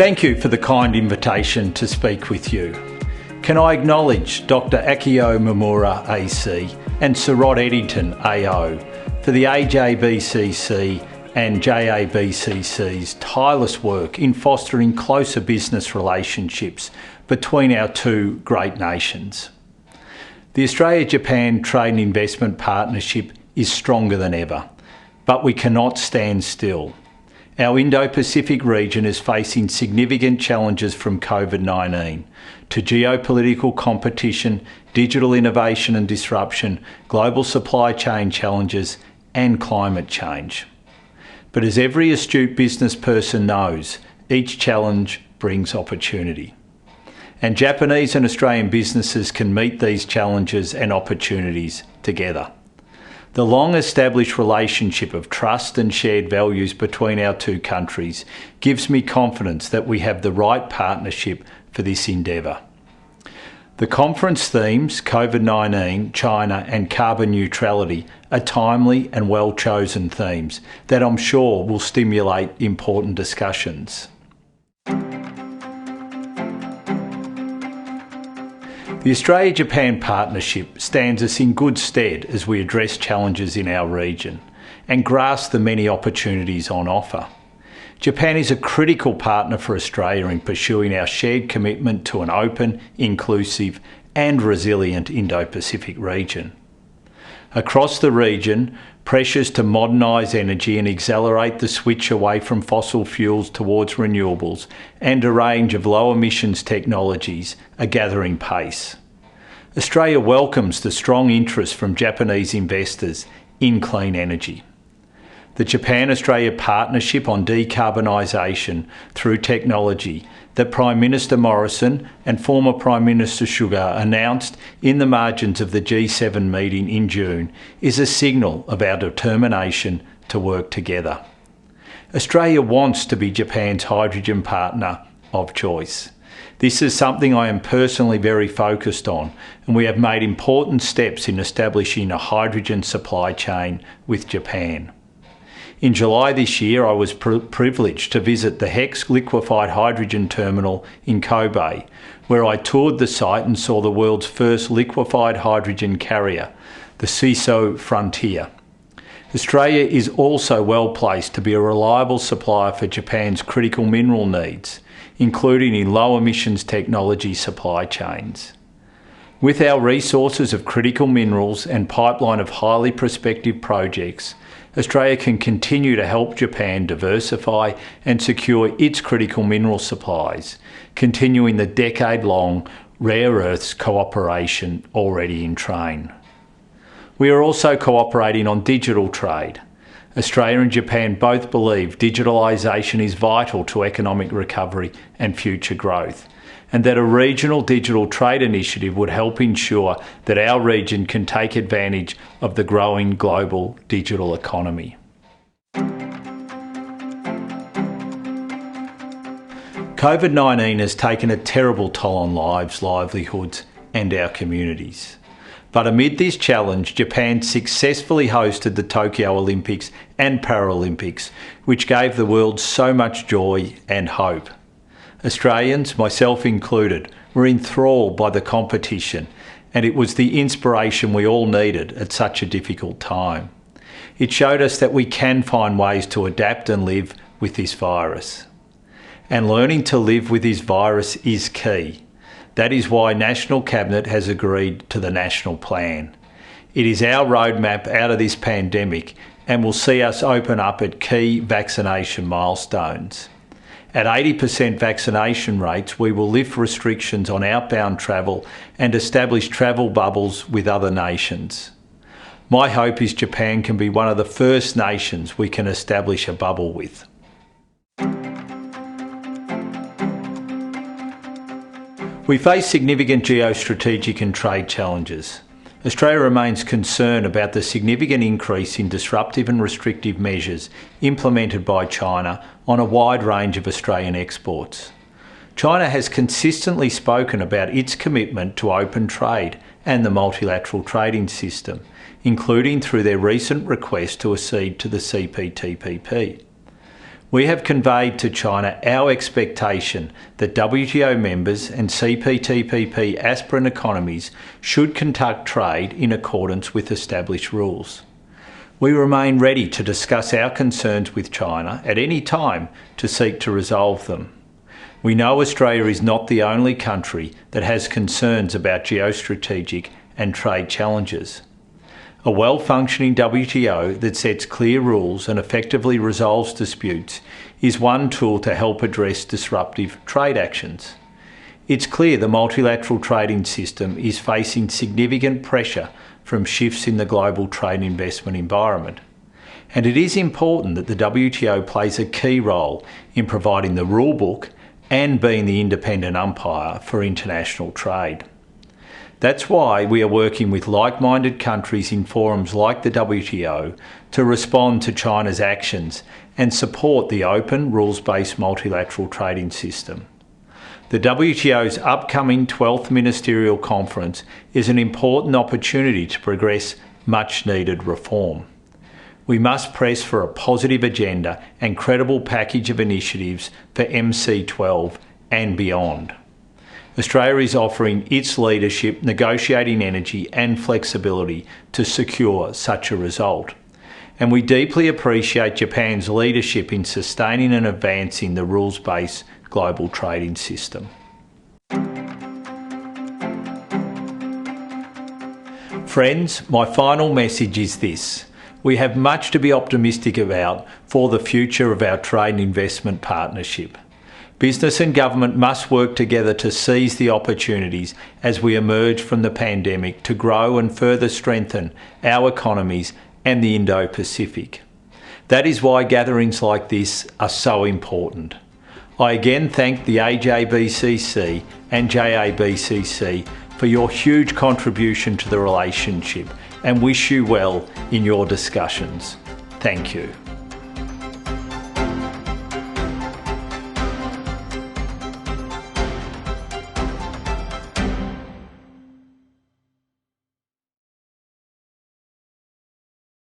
Thank you for the kind invitation to speak with you. Can I acknowledge Dr. Akio Mimura AC and Sir Rod Eddington AO for the AJBCC and JABCC's tireless work in fostering closer business relationships between our two great nations. The Australia-Japan Trade and Investment Partnership is stronger than ever, but we cannot stand still. Our Indo-Pacific region is facing significant challenges from COVID-19 to geopolitical competition, digital innovation and disruption, global supply chain challenges and climate change. But as every astute business person knows, each challenge brings opportunity. And Japanese and Australian businesses can meet these challenges and opportunities together. The long-established relationship of trust and shared values between our two countries gives me confidence that we have the right partnership for this endeavour. The conference themes, COVID-19, China and carbon neutrality, are timely and well-chosen themes that I'm sure will stimulate important discussions. The Australia-Japan Partnership stands us in good stead as we address challenges in our region and grasp the many opportunities on offer. Japan is a critical partner for Australia in pursuing our shared commitment to an open, inclusive and resilient Indo-Pacific region. Across the region, pressures to modernise energy and accelerate the switch away from fossil fuels towards renewables and a range of low emissions technologies are gathering pace. Australia welcomes the strong interest from Japanese investors in clean energy. The Japan-Australia Partnership on Decarbonisation through Technology that Prime Minister Morrison and former Prime Minister Suga announced in the margins of the G7 meeting in June is a signal of our determination to work together. Australia wants to be Japan's hydrogen partner of choice. This is something I am personally very focused on, and we have made important steps in establishing a hydrogen supply chain with Japan. In July this year, I was privileged to visit the HEX liquefied hydrogen terminal in Kobe, where I toured the site and saw the world's first liquefied hydrogen carrier, the CISO Frontier. Australia is also well placed to be a reliable supplier for Japan's critical mineral needs, including in low emissions technology supply chains. With our resources of critical minerals and pipeline of highly prospective projects, Australia can continue to help Japan diversify and secure its critical mineral supplies, continuing the decade-long rare earths cooperation already in train. We are also cooperating on digital trade. Australia and Japan both believe digitalisation is vital to economic recovery and future growth, and that a regional digital trade initiative would help ensure that our region can take advantage of the growing global digital economy. COVID-19 has taken a terrible toll on lives, livelihoods and our communities. But amid this challenge, Japan successfully hosted the Tokyo Olympics and Paralympics, which gave the world so much joy and hope. Australians, myself included, were enthralled by the competition, and it was the inspiration we all needed at such a difficult time. It showed us that we can find ways to adapt and live with this virus. And learning to live with this virus is key. That is why National Cabinet has agreed to the National Plan. It is our roadmap out of this pandemic and will see us open up at key vaccination milestones. At 80% vaccination rates, we will lift restrictions on outbound travel and establish travel bubbles with other nations. My hope is Japan can be one of the first nations we can establish a bubble with. We face significant geostrategic and trade challenges. Australia remains concerned about the significant increase in disruptive and restrictive measures implemented by China on a wide range of Australian exports. China has consistently spoken about its commitment to open trade and the multilateral trading system, including through their recent request to accede to the CPTPP. We have conveyed to China our expectation that WTO members and CPTPP aspirant economies should conduct trade in accordance with established rules. We remain ready to discuss our concerns with China at any time to seek to resolve them. We know Australia is not the only country that has concerns about geostrategic and trade challenges. A well-functioning WTO that sets clear rules and effectively resolves disputes is one tool to help address disruptive trade actions. It's clear the multilateral trading system is facing significant pressure from shifts in the global trade investment environment. And it is important that the WTO plays a key role in providing the rulebook and being the independent umpire for international trade. That's why we are working with like-minded countries in forums like the WTO to respond to China's actions and support the open, rules-based multilateral trading system. The WTO's upcoming 12th Ministerial Conference is an important opportunity to progress much-needed reform. We must press for a positive agenda and credible package of initiatives for MC12 and beyond. Australia is offering its leadership, negotiating energy and flexibility to secure such a result. And we deeply appreciate Japan's leadership in sustaining and advancing the rules-based global trading system. Friends, my final message is this. We have much to be optimistic about for the future of our trade and investment partnership. Business and government must work together to seize the opportunities as we emerge from the pandemic to grow and further strengthen our economies and the Indo-Pacific. That is why gatherings like this are so important. I again thank the AJBCC and JABCC for your huge contribution to the relationship and wish you well in your discussions. Thank you.